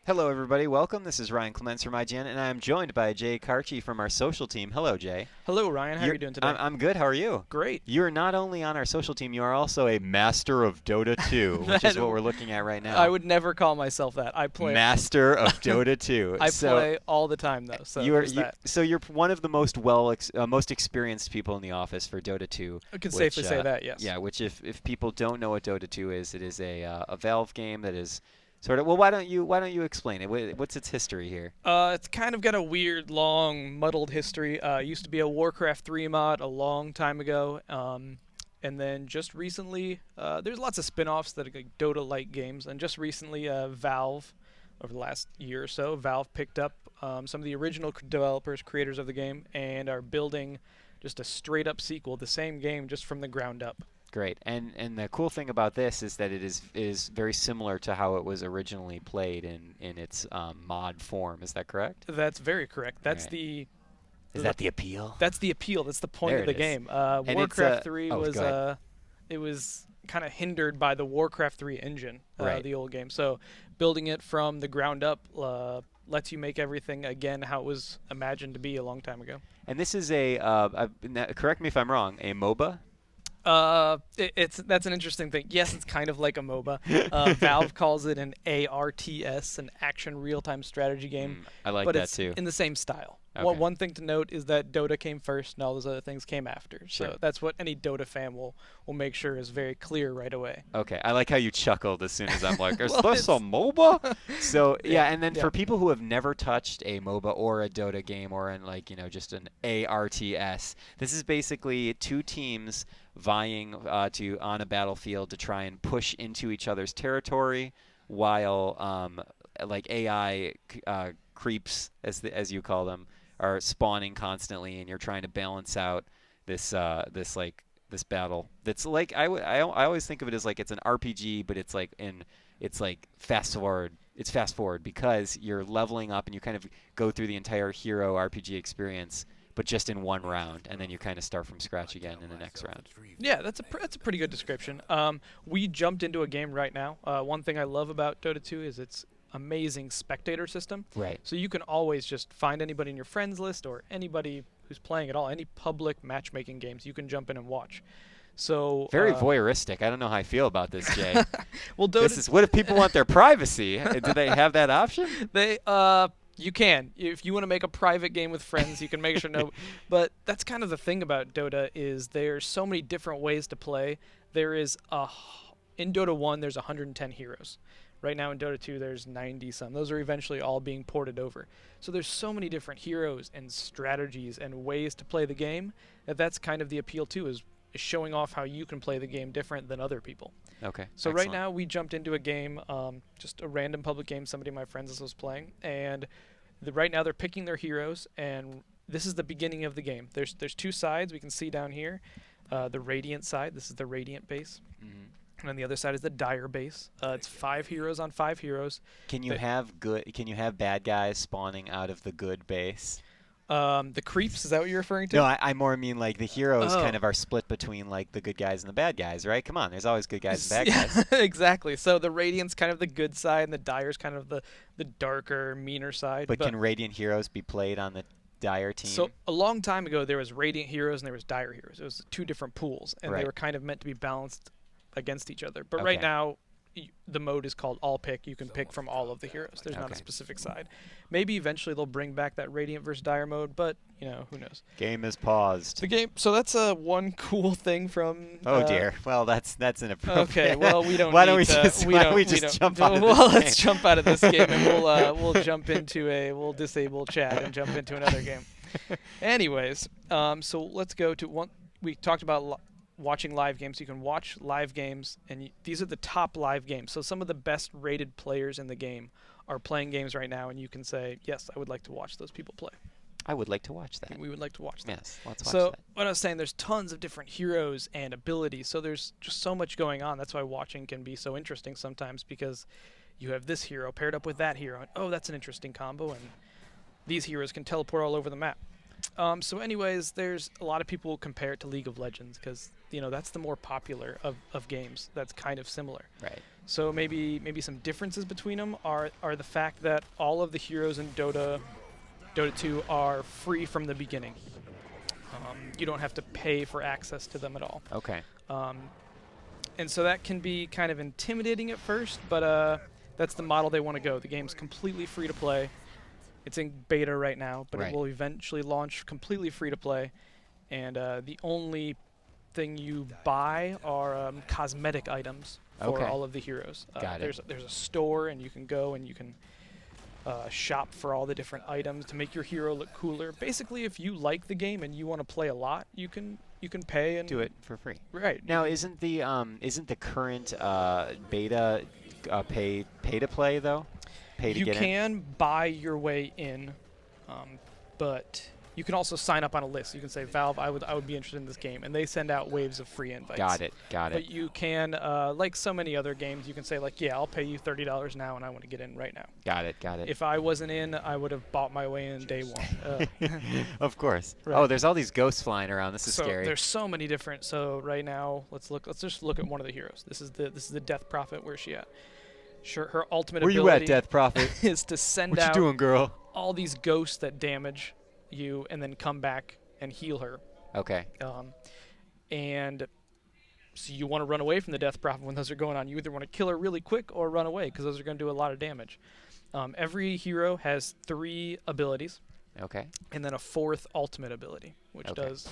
Hello, everybody. Welcome. This is Ryan Clements from IGN, and I am joined by Jay Karchi from our social team. Hello, Jay. Hello, Ryan. How are you doing today? I'm good. How are you? Great. You are not only on our social team, you are also a master of Dota 2, which is what we're looking at right now. I would never call myself that. I play. Master of Dota 2. I play all the time, though. So you're one of the most most experienced people in the office for Dota 2. I can safely say that, yes. Yeah, which if people don't know what Dota 2 is, it is a Valve game that is sort of, well, why don't you explain it? What's its history here? It's kind of got a weird, long, muddled history. It used to be a Warcraft 3 mod a long time ago, and then just recently, there's lots of spin-offs that are like Dota-like games, and just recently, Valve, over the last year or so, Valve picked up some of the original developers, creators of the game, and are building just a straight-up sequel, the same game, just from the ground up. Great, and the cool thing about this is that it is very similar to how it was originally played in its mod form. Is that correct? That's very correct. That's right. Is that the appeal? That's the appeal. That's the point there of the game. Warcraft 3 was kind of hindered by the Warcraft 3 engine, right. The old game. So building it from the ground up lets you make everything again how it was imagined to be a long time ago. And this is correct me if I'm wrong, a MOBA? That's an interesting thing. Yes, it's kind of like a MOBA. Valve calls it an ARTS, an action real-time strategy game. I like but that it's too. In the same style. Okay. One thing to note is that Dota came first, and all those other things came after. Sure. So that's what any Dota fan will make sure is very clear right away. Okay, I like how you chuckled as soon as I'm like, is Well, this a MOBA? So Yeah, and then for people who have never touched a MOBA or a Dota game or just an ARTS, this is basically two teams vying on a battlefield to try and push into each other's territory while AI creeps, as you call them, are spawning constantly, and you're trying to balance out this battle. That's like I always think of it as like it's an RPG, but it's like fast forward. It's fast forward because you're leveling up and you kind of go through the entire hero RPG experience, but just in one round, and then you kind of start from scratch again in the next round. Yeah, that's a pretty good description. We jumped into a game right now. One thing I love about Dota 2 is its amazing spectator system. Right. So you can always just find anybody in your friends list or anybody who's playing at all, any public matchmaking games, you can jump in and watch. So very voyeuristic. I don't know how I feel about this, Jay. Well, what if people want their privacy? Do they have that option? You can. If you want to make a private game with friends, you can make sure no. But that's kind of the thing about Dota is there's so many different ways to play. In Dota 1, there's 110 heroes. Right now in Dota 2, there's 90-some. Those are eventually all being ported over. So there's so many different heroes and strategies and ways to play the game that's kind of the appeal too, is showing off how you can play the game different than other people. Okay. So excellent. Right now we jumped into a game, just a random public game somebody of my friends was playing, and right now they're picking their heroes, and this is the beginning of the game. There's two sides we can see down here. The Radiant side, this is the Radiant base. Mm-hmm. And on the other side is the Dire base. It's 5 heroes on 5 heroes. Can you have bad guys spawning out of the good base? The creeps, is that what you're referring to? No, I more mean like the heroes kind of are split between like the good guys and the bad guys, right? Come on, there's always good guys and bad guys. Exactly. So the Radiant's kind of the good side, and the Dire's kind of the darker, meaner side. But can Radiant heroes be played on the Dire team? So a long time ago, there was Radiant heroes and there was Dire heroes. It was 2 different pools, and they were kind of meant to be balanced against each other. But right now, the mode is called all pick. You can pick from all of the heroes. There's not a specific side. Maybe eventually they'll bring back that Radiant versus Dire mode, but who knows? Game is paused. The game. So that's one cool thing from. Oh dear. Well, that's inappropriate. Okay. Well, we don't. Why don't we just jump out of this Well, game? let's jump out of this game, and we'll jump into we'll disable chat and jump into another game. Anyways, so let's go to one. We talked about watching live games. You can watch live games, and these are the top live games. So some of the best rated players in the game are playing games right now, and you can say, yes, I would like to watch those people play. I would like to watch that. We would like to watch that. Yes, let's watch so that. What I was saying, there's tons of different heroes and abilities, so there's just so much going on. That's why watching can be so interesting sometimes, because you have this hero paired up with that hero, and oh, that's an interesting combo, and these heroes can teleport all over the map. So anyways, there's a lot of people compare it to League of Legends because that's the more popular of games. That's kind of similar. Right. So maybe some differences between them are the fact that all of the heroes in Dota 2 are free from the beginning. You don't have to pay for access to them at all. Okay. And so that can be kind of intimidating at first, but that's the model they want to go. The game's completely free to play. It's in beta right now, but Right. it will eventually launch completely free to play. And the only thing you buy are cosmetic items for Okay. all of the heroes. Got it. There's a store, and you can go and you can shop for all the different items to make your hero look cooler. Basically, if you like the game and you want to play a lot, you can pay and Do it for free. Right. Now, isn't the current beta pay to play though? Pay to You get in? can buy your way in, but you can also sign up on a list. You can say, Valve, I would be interested in this game, and they send out waves of free invites. Got it. But you can, like so many other games, you can say like, yeah, I'll pay you $30 now, and I want to get in right now. Got it. If I wasn't in, I would have bought my way in day one. Of course. Right. Oh, there's all these ghosts flying around. This is So scary. there's so many different. So right now, let's just look at one of the heroes. This is the Death Prophet. Where's she at? Sure, her ultimate Where you ability at, Death Prophet? is to send What you out doing, girl? all these ghosts that damage you and then come back and heal her. Okay. And so you want to run away from the Death Prophet when those are going on. You either want to kill her really quick or run away because those are going to do a lot of damage. Every hero has 3 abilities Okay. and then a 4th ultimate ability, which Okay. is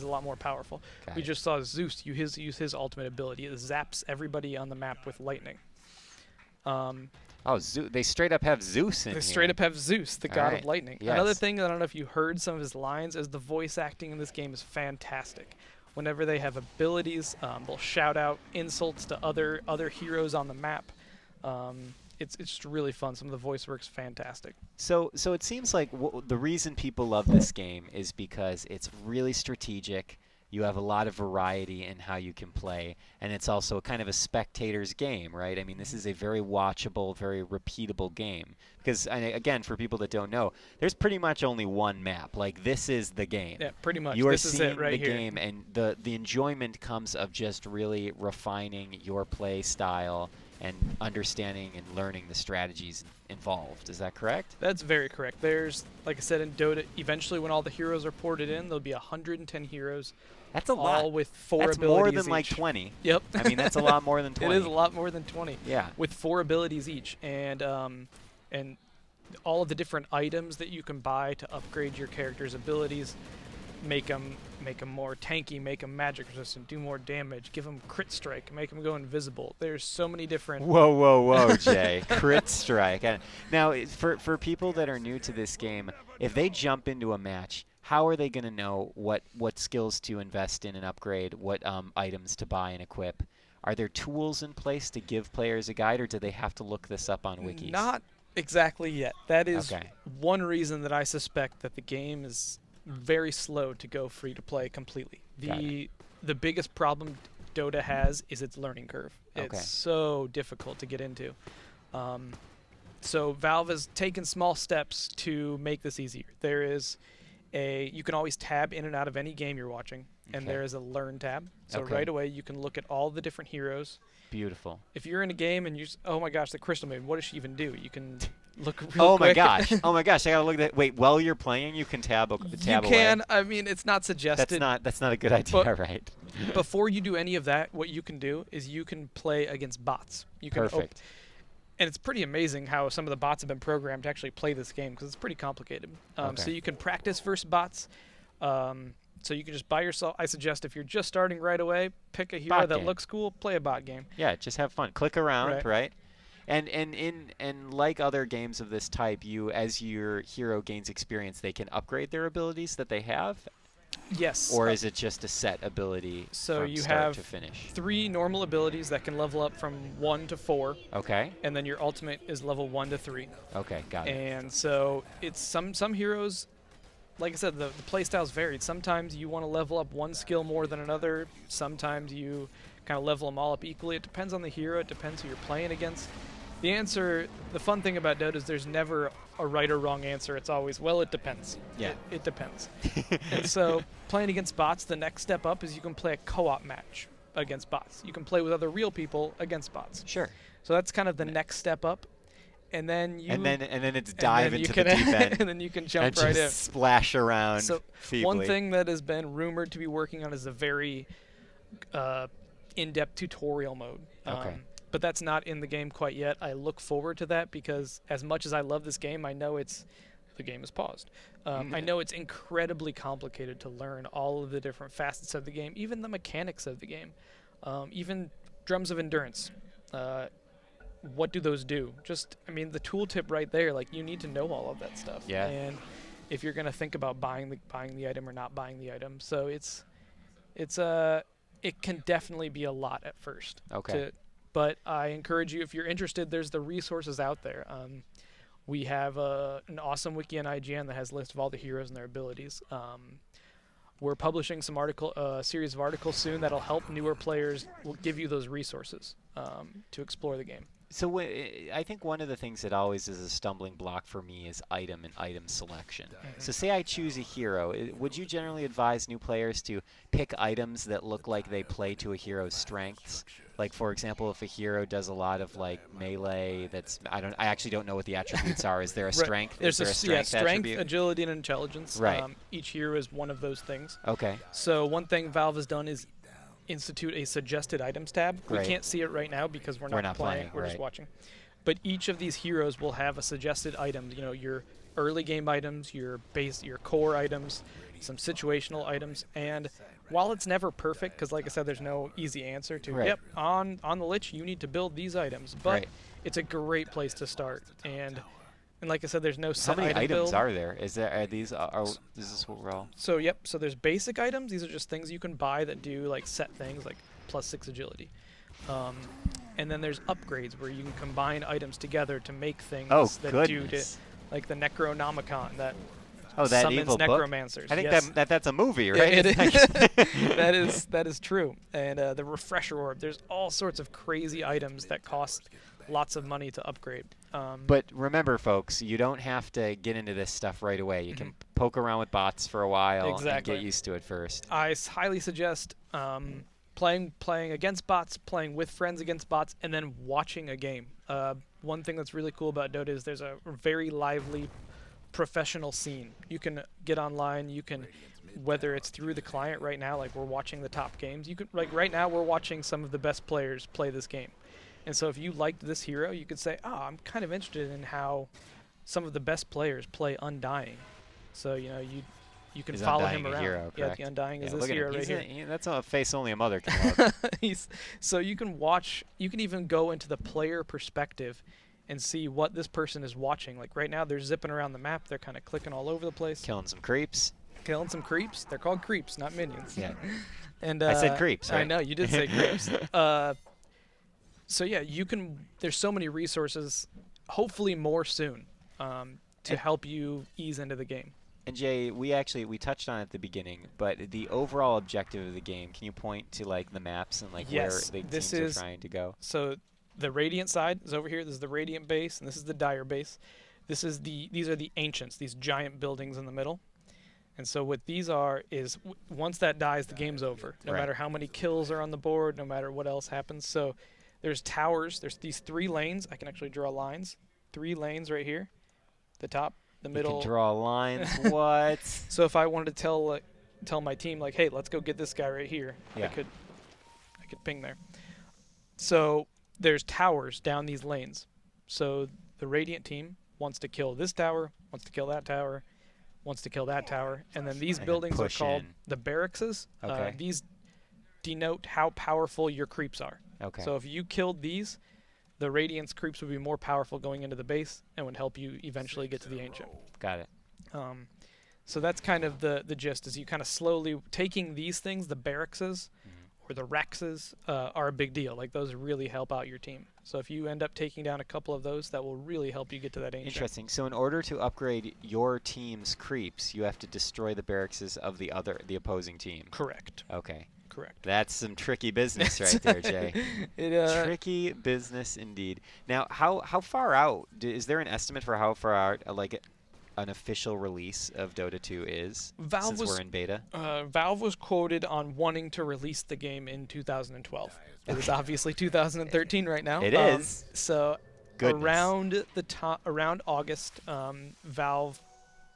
a lot more powerful. Got We it. just saw Zeus use his ultimate ability. It zaps everybody on the map with lightning. Oh, they straight up have Zeus in They here. straight up have Zeus, the god right. of lightning. Yes. Another thing, I don't know if you heard some of his lines, is the voice acting in this game is fantastic. Whenever they have abilities, they'll shout out insults to other heroes on the map. It's just really fun. Some of the voice work's fantastic. So it seems like the reason people love this game is because it's really strategic. You have a lot of variety in how you can play, and it's also kind of a spectator's game, right? I mean, this is a very watchable, very repeatable game. Because, again, for people that don't know, there's pretty much only one map. Like, this is the game. Yeah, pretty much. You are This is seeing it right the here. game, and the enjoyment comes of just really refining your play style and understanding and learning the strategies involved. Is that correct? That's very correct. There's, like I said, in Dota, eventually when all the heroes are ported in, there'll be 110 heroes. That's a all lot. with 4 That's abilities more than like each. 20. Yep. I mean, that's a lot more than 20. It is a lot more than 20. Yeah. With 4 abilities each, and all of the different items that you can buy to upgrade your character's abilities, make them more tanky, make them magic resistant, do more damage, give them crit strike, make them go invisible. There's so many different. Whoa, Jay. Crit strike. Now, for people that are new to this game, if they jump into a match, how are they going to know what skills to invest in and upgrade, what items to buy and equip? Are there tools in place to give players a guide, or do they have to look this up on wikis? Not exactly yet. That is Okay. one reason that I suspect that the game is very slow to go free to play completely. Got it. The biggest problem Dota has is its learning curve. Okay. It's so difficult to get into. So Valve has taken small steps to make this easier. There is you can always tab in and out of any game you're watching, and Okay. there is a learn tab. So Okay. right away you can look at all the different heroes. Beautiful. If you're in a game and oh my gosh, the Crystal Maiden, what does she even do? You can look real Oh my quick. gosh. Oh my gosh. I got to look at that. Wait, while you're playing, you can tab You away. can. I mean, it's not suggested. That's not a good idea, But- right? Before you do any of that, what you can do is you can play against bots. You can Perfect. and it's pretty amazing how some of the bots have been programmed to actually play this game because it's pretty complicated. Okay. So you can practice versus bots. So you can just buy yourself. I suggest if you're just starting right away, pick a hero Bot that game. looks cool, play a bot game. Yeah, just have fun. Click around, Right. right? And like other games of this type, as your hero gains experience, they can upgrade their abilities that they have, Yes. or is it just a set ability So from you start have to finish? 3 normal abilities that can level up from 1 to 4, Okay. and then your ultimate is level 1 to 3. Okay, got it. And so it's some heroes, like I said, the playstyle's varied. Sometimes you want to level up one skill more than another. Sometimes you kind of level them all up equally. It depends on the hero. It depends who you're playing against. The answer, the fun thing about Dota is there's never a right or wrong answer. It's always, well, it depends. Yeah. It depends. And so playing against bots, the next step up is you can play a co-op match against bots. You can play with other real people against bots. Sure. So that's kind of the next step up. And then you And then it's dive into the can, deep end. and then you can jump and right just in. splash around So feebly. one thing that has been rumored to be working on is a very in-depth tutorial mode. Okay. But that's not in the game quite yet. I look forward to that because as much as I love this game, I know the game is paused. I know it's incredibly complicated to learn all of the different facets of the game, even the mechanics of the game, even drums of endurance. What do those do? I mean, the tooltip right there, like you need to know all of that stuff. Yeah. And if you're gonna think about buying the item or not buying the item, so it can definitely be a lot at first. Okay. But I encourage you, if you're interested, there's the resources out there. We have an awesome wiki on IGN that has a list of all the heroes and their abilities. We're publishing some series of articles soon that'll help newer players. Will give you those resources to explore the game. So I think one of the things that always is a stumbling block for me is item and item selection. So say I choose a hero. Would you generally advise new players to pick items that look like they play to a hero's strengths? Like, for example, if a hero does a lot of like melee, I actually don't know what the attributes are. Is there a strength? There's is there a strength attribute? agility, and intelligence. Right. Each hero is one of those things. Okay. So one thing Valve has done is institute a suggested items tab. Right. We can't see it right now because we're not playing. We're just watching. But each of these heroes will have a suggested item. You know, your early game items, your core items, some situational items, and while it's never perfect, because like I said, there's no easy answer to. Right. Yep, on the Lich, you need to build these items, but Right. it's a great place to start. And like I said, there's no set How many item items build. are there? Is this what we're all? So yep, so there's basic items. These are just things you can buy that do like set things like +6 agility. And then there's upgrades where you can combine items together to make things that do like the Necronomicon that that summons evil necromancers. book? I think yes. that's a movie, right? That is true. And the refresher orb. There's all sorts of crazy items that cost lots of money to upgrade. But remember, folks, you don't have to get into this stuff right away. You can poke around with bots for a while and get used to it first. I highly suggest playing against bots, playing with friends against bots, and then watching a game. One thing that's really cool about Dota is there's a very lively professional scene. You can get online. You can, whether it's through the client right now, like we're watching the top games. You could right now we're watching some of the best players play this game. And so if you liked this hero, you could say, I'm kind of interested in how some of the best players play Undying. So, you know, you can follow him around. Hero, yeah, the Undying is this hero right here. That's a face only a mother can love. So you can watch, you can even go into the player perspective and see what this person is watching. Like right now, they're zipping around the map. They're kind of clicking all over the place. Killing some creeps. Killing some creeps. They're called creeps, not minions. Yeah. And I said creeps, right? I know, you did say creeps. So yeah, there's so many resources, hopefully more soon, to help you ease into the game. And Jay, we touched on it at the beginning, but the overall objective of the game, can you point to like the maps and like where the teams are trying to go? So the Radiant side is over here. This is the Radiant base, and this is the Dire base. These are the Ancients, these giant buildings in the middle. And so what these are is once that dies, the game's over. No matter how many kills are on the board, no matter what else happens. So there's towers. There's these 3 lanes. I can actually draw lines. 3 lanes right here. The top, the middle. You can draw lines. What? So if I wanted to tell my team like, hey, let's go get this guy right here, I could ping there. So there's towers down these lanes. So the Radiant team wants to kill this tower, wants to kill that tower, wants to kill that tower, and then these buildings are called the barrackses. Okay. These denote how powerful your creeps are. Okay. So if you killed these, the Radiant's creeps would be more powerful going into the base and would help you eventually get to the Ancient. Got it. So that's kind of the gist, is you kind of slowly taking these things, the barrackses or the rexes, are a big deal. Like those really help out your team. So if you end up taking down a couple of those, that will really help you get to that Ancient. Interesting. So in order to upgrade your team's creeps, you have to destroy the barrackses of the opposing team. Correct. Okay. Correct. That's some tricky business right there, Jay. Tricky business indeed. Now, how far out is there an estimate for how far out like an official release of Dota 2 is since we're in beta? Valve was quoted on wanting to release the game in 2012. It is obviously 2013 right now. It is. So Goodness. around August, Valve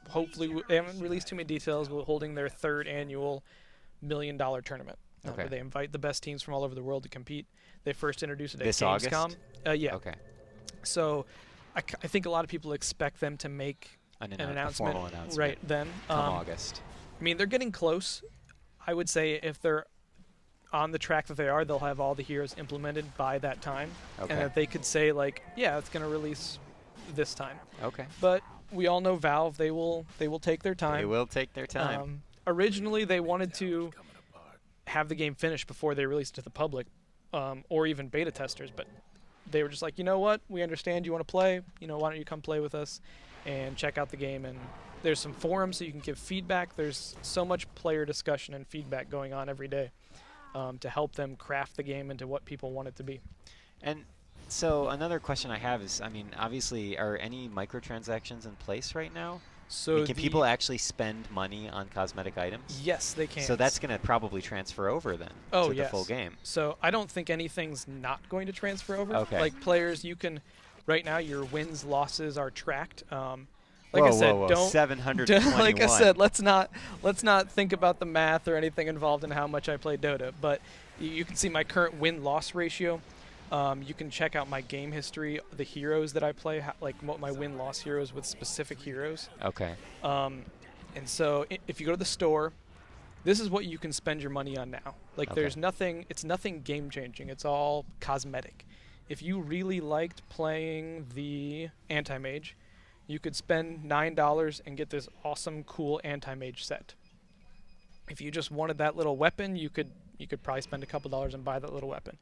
hopefully they haven't released too many details. We're holding their third annual $1 million tournament. Okay. Where they invite the best teams from all over the world to compete. They first introduced it at This Gamescom. August? Yeah. Okay. So I think a lot of people expect them to make an announcement, formal announcement right then. Come August. I mean, they're getting close. I would say if they're on the track that they are, they'll have all the heroes implemented by that time. Okay. And that they could say, like, yeah, it's going to release this time. Okay. But we all know Valve, they will take their time. They will take their time. Originally, they wanted to have the game finished before they released it to the public, or even beta testers, but they were just like, you know what, we understand you want to play, why don't you come play with us and check out the game. And there's some forums so you can give feedback. There's so much player discussion and feedback going on every day to help them craft the game into what people want it to be. And so another question I have is, I mean, obviously, are any microtransactions in place right now? So I mean, can people actually spend money on cosmetic items? Yes, they can. So that's going to probably transfer over then to the full game. So I don't think anything's not going to transfer over. Okay. Like players, you can, right now, your wins, losses are tracked. Like I said, don't 721. Like I said, let's not think about the math or anything involved in how much I play Dota. But you can see my current win-loss ratio. You can check out my game history, the heroes that I play, like what my win-loss heroes with specific heroes. Okay. And so if you go to the store, this is what you can spend your money on now. Like there's nothing, it's nothing game-changing. It's all cosmetic. If you really liked playing the anti-mage, you could spend $9 and get this awesome, cool anti-mage set. If you just wanted that little weapon, you could probably spend a couple dollars and buy that little weapon.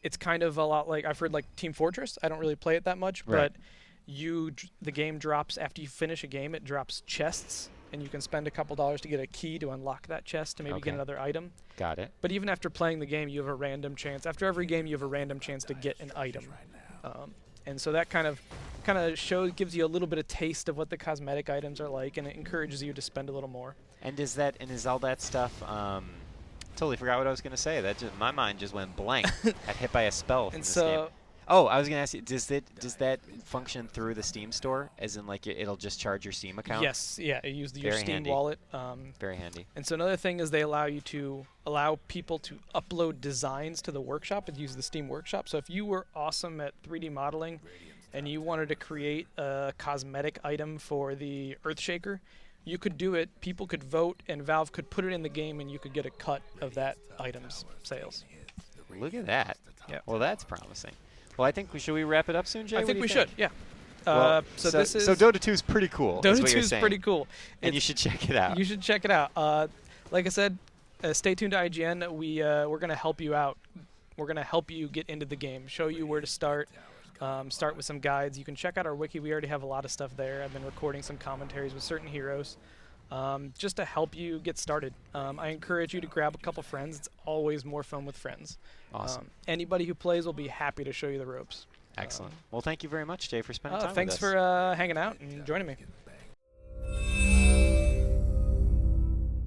It's kind of a lot like, I've heard like Team Fortress. I don't really play it that much, right. But the game drops after you finish a game. It drops chests, and you can spend a couple dollars to get a key to unlock that chest to maybe get another item. Got it. But even after playing the game, you have a random chance. After every game, you have a random chance to get an item. And so that kind of gives you a little bit of taste of what the cosmetic items are like, and it encourages you to spend a little more. And is all that stuff? Totally forgot what I was going to say. My mind just went blank. Got hit by a spell from this game. Oh, I was going to ask you, does that function through the Steam store, as in like it'll just charge your Steam account? Yes, yeah. It uses your Steam handy. wallet. Very handy. And so another thing is they allow people to upload designs to the workshop and use the Steam workshop. So if you were awesome at 3D modeling and you wanted to create a cosmetic item for the Earthshaker, you could do it, people could vote, and Valve could put it in the game, and you could get a cut of that item's sales. Look at that. Yeah. Well, that's promising. Well, I think should we wrap it up soon, Jay? I think we should, yeah. Well, so Dota 2 is pretty cool. Dota 2 is pretty cool. And you should check it out. You should check it out. Like I said, stay tuned to IGN. We're going to help you out. We're going to help you get into the game, show you where to start. Start with some guides. You can check out our wiki. We already have a lot of stuff there. I've been recording some commentaries with certain heroes just to help you get started. I encourage you to grab a couple friends. It's always more fun with friends. Awesome. Anybody who plays will be happy to show you the ropes. Excellent. Well, thank you very much, Jay, for spending time with us. Thanks for hanging out and joining me.